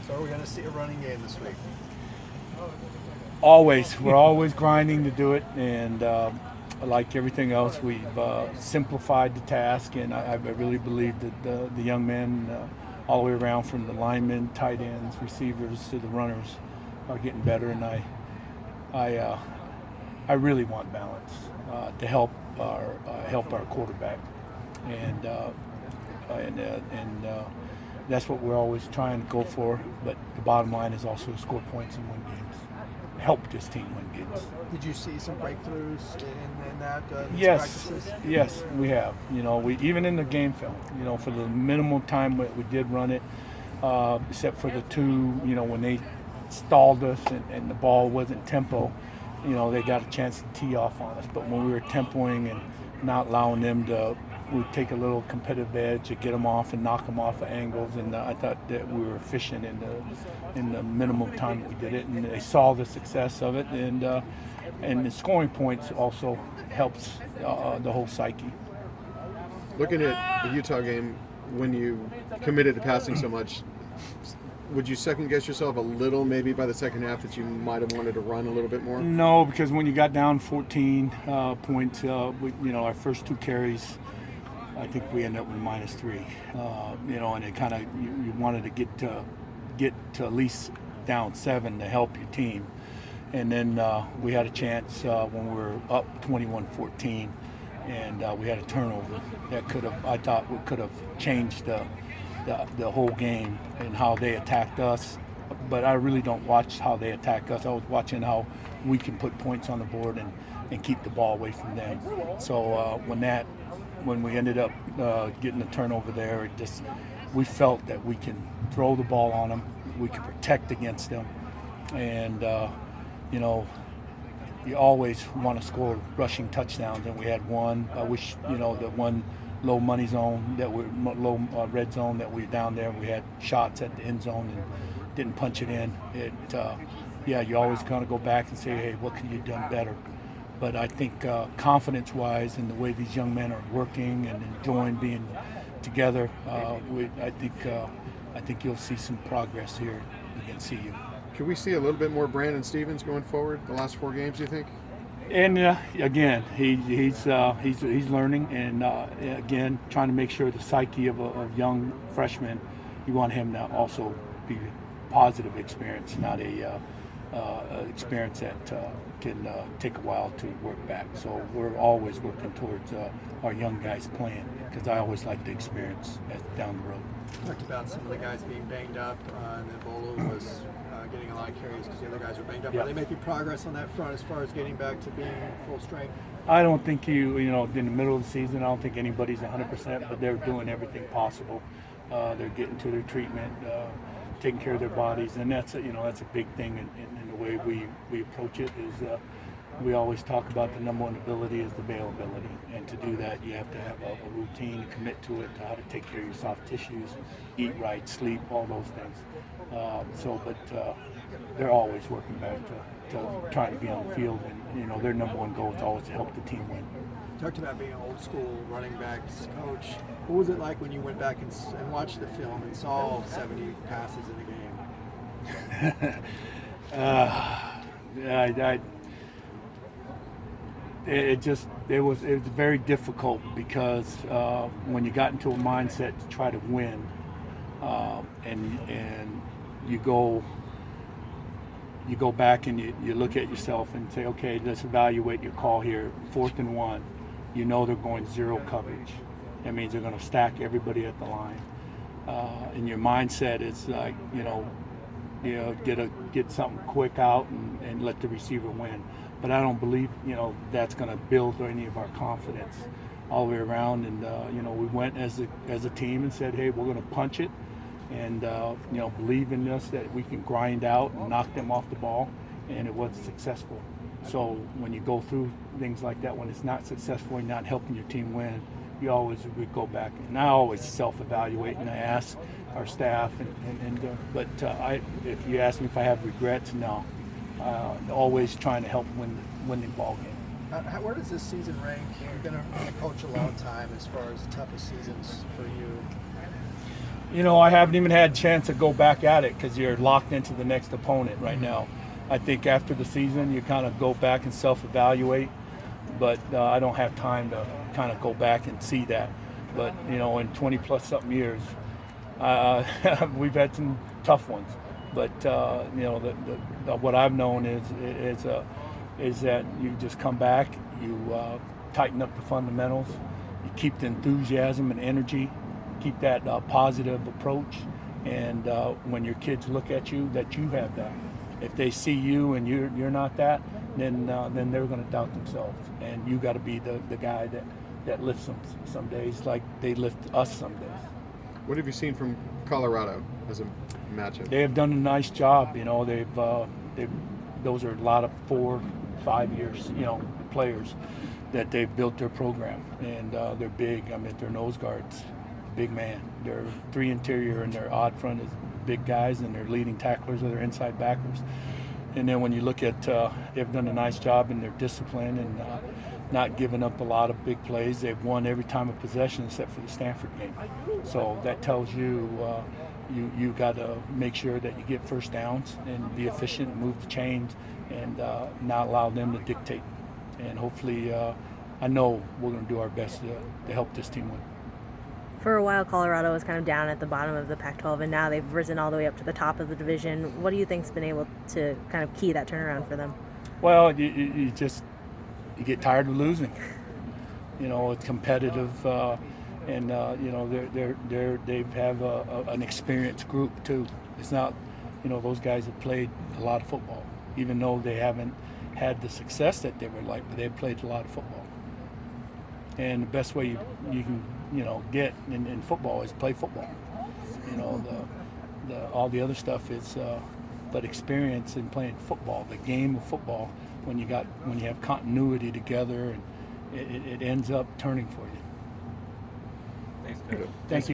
So are we going to see a running game this week? Always, we're always grinding to do it, and like everything else, we've simplified the task, and I really believe that the young men, all the way around from the linemen, tight ends, receivers to the runners, are getting better, and I, uh, I really want balance to help our quarterback, and and that's what we're always trying to go for. But the bottom line is also to score points and win games, help this team win games. Did you see some breakthroughs in that these Yes, practices? yes, we have. We even in the game film. For the minimal time we did run it, except for the two. When they stalled us and the ball wasn't tempo. They got a chance to tee off on us. But when we were tempoing and not allowing them to, we'd take a little competitive edge to get them off and knock them off of angles. And I thought that we were efficient in the minimum time that we did it. And they saw the success of it. And the scoring points also helps the whole psyche. Looking at the Utah game, when you committed to passing so much, would you second guess yourself a little maybe by the second half that you might have wanted to run a little bit more? No, because when you got down 14 points, our first two carries, I think we ended up with -3. And it kind of you wanted to get to at least down 7 to help your team, and then we had a chance when we were up 21-14, and we had a turnover that I thought could have changed the whole game and how they attacked us. But I really don't watch how they attack us. I was watching how we can put points on the board and keep the ball away from them. So when we ended up getting the turnover there, we felt that we can throw the ball on them, we can protect against them, and you always want to score rushing touchdowns, and we had one. I wish the one low money zone low red zone that we were down there. We had shots at the end zone and didn't punch it in. You always kind of go back and say, hey, what could you have done better? But I think confidence-wise, and the way these young men are working and enjoying being together, I think you'll see some progress here against CU. Can we see a little bit more Brandon Stevens going forward the last 4 games, do you think? And again, he's learning, and again, trying to make sure the psyche of a young freshman, you want him to also be a positive experience, not a experience that can take a while to work back. So we're always working towards our young guys playing, because I always like the experience down the road. Talked about some of the guys being banged up, and then Bolu was getting a lot of carries because the other guys were banged up. Yeah. Are they making progress on that front as far as getting back to being full strength? I don't think in the middle of the season, I don't think anybody's 100%, but they're doing everything possible. They're getting to their treatment, taking care of their bodies, and that's a big thing in the way we approach it. Is we always talk about the number one ability is the availability, and to do that, you have to have a routine, commit to it, to how to take care of your soft tissues, eat right, sleep, all those things. But they're always working back to try to be on the field, and their number one goal is always to help the team win. Talked about being an old school running backs coach. What was it like when you went back and watched the film and saw 70 passes in the game? It was very difficult, because when you got into a mindset to try to win, and you go back and you look at yourself and say, okay, let's evaluate your call here. 4th and 1, they're going zero coverage. That means they're going to stack everybody at the line. And your mindset is like, get something quick out and let the receiver win. But I don't believe, that's going to build any of our confidence all the way around. And, we went as a team and said, hey, we're going to punch it. And, believe in us that we can grind out and knock them off the ball. And it was successful. So when you go through things like that, when it's not successful and not helping your team win, we go back. And I always self-evaluate, and I ask our staff. But if you ask me if I have regrets, no. Always trying to help win the ball game. Where does this season rank? You've been a coach a long time as far as the toughest seasons for you. You know, I haven't even had a chance to go back at it because you're locked into the next opponent right now. I think after the season, you kind of go back and self-evaluate, but I don't have time to kind of go back and see that. But, you know, in 20-plus something years, we've had some tough ones. But, you know, what I've known is that you just come back, you tighten up the fundamentals, you keep the enthusiasm and energy, keep that positive approach, and when your kids look at you, that you have that. If they see you and you're not that, then they're going to doubt themselves, and you got to be the guy that lifts them some days, like they lift us some days. What have you seen from Colorado as a matchup? They have done a nice job. You know, they've those are a lot of 4-5 years, you know, players that they've built their program, and they're big. I mean, they're nose guards. Big man. Their 3 interior and their odd front is big guys, and their leading tacklers are their inside backers. And then when you look at, they've done a nice job in their discipline and not giving up a lot of big plays. They've won every time of possession except for the Stanford game. So that tells you you got to make sure that you get first downs and be efficient and move the chains and not allow them to dictate. And hopefully, I know we're going to do our best to help this team win. For a while, Colorado was kind of down at the bottom of the Pac-12, and now they've risen all the way up to the top of the division. What do you think's been able to kind of key that turnaround for them? Well, you get tired of losing. You know, it's competitive, and you know they have an experienced group too. It's not, you know, those guys have played a lot of football, even though they haven't had the success that they would like, but they've played a lot of football. And the best way you can, you know, get in football is play football. You know, all the other stuff is but experience in playing football, the game of football, when you have continuity together, and it ends up turning for you. Thanks, Coach. Thank you.